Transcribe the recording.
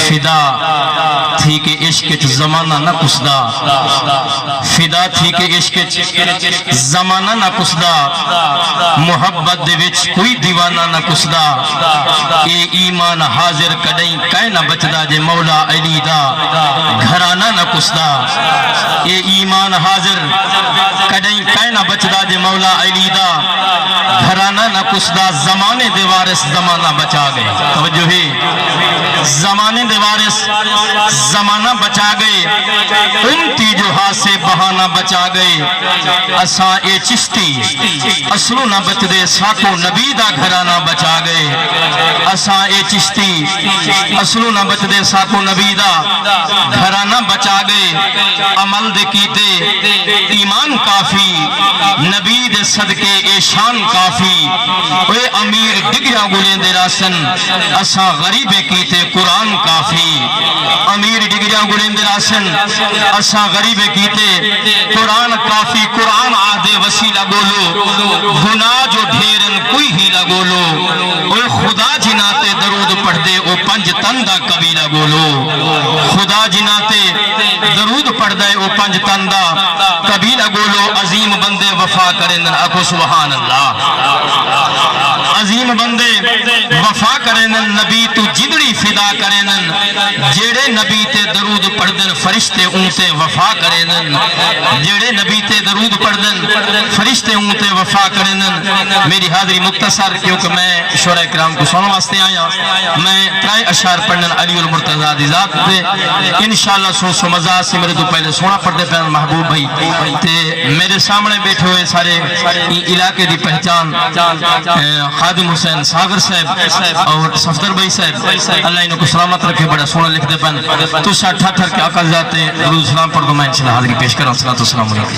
فدا تھی کہ عشق زمانہ نہ کسدا، فدا تھی کہ عشق زمانہ نہ کسدا، محبت دے وچ کوئی دیوانہ نہ کسدا، اے ایمان حاضر کڈیں کہیں نہ بچدا جے مولا علی دا گھرانہ نہ کسدا، اے ایمان حاضر کڈیں کہیں نہ بچدا جے مولا علی دا گھرانہ نہ کسدا، زمانے دے وارث زمانہ بچا گئے، توجہ ہے، زمانے دے وارث زمانہ بچا گئے، امتی جو ہاتھ سے بہانہ بچا گئے، اساں اے چشتی اصلو نہ بچ دے ساکو نبی دا گھرانہ بچا گئے، اساں اے چشتی اصلو نہ بچ دے ساکو نبی دا گھرانہ بچا گئے، عمل دے کیتے ایمان کافی، نبی دے صدقے اے شان کافی، اے امیر ڈگیا گلیں دے راسن اساں غریبے کیتے قرآن کافی، امیر ڈگیا گلیں دے راسن اساں غریبے کیتے قرآن کافی، قرآن آدھے وسیلہ گولو گناہ جو ڈھیرن کوئی ہی لگولو، اے خدا جناتے درود پڑھ دے او پنج تندہ قبیلہ گولو، خدا جناتے درود پڑھ دے او پنج تندہ قبیلہ گولو، عظیم بندے وفا کرن اکو سبحان اللہ، عظیم بندے وفا کرن نبی تو جدڑی فدا کرن، جیڑے نبی تے درود پڑھ دن فرشتے اونتے وفا کرن، جیڑے نبی تے درود پڑھ دن فرشتے اونتے وفا کرن۔ میری حاضری مختصر کیونکہ میں شورہ کرام کو سننے واسطے آیا، میں ترائے اشعار پڑھن علی المرتضیٰ دی ذات دے انشاءاللہ سو مزہ سے میرے تو پہلے سونا پڑھتے پہن محبوب بھائی تے میرے سامنے بیٹھے ہوئے سارے علاقے دی پہچان خادم حسین ساگر صاحب اور صفدر بھائی صاحب، اللہ انہوں کو سلامت رکھے، بڑا سونا لکھتے پہن تو شاہ ٹھٹر کے آقا ذاتے درود سلام پڑھ دو، میں انشاءاللہ حاضری پیش کروں، صلاة والسلام علیکم۔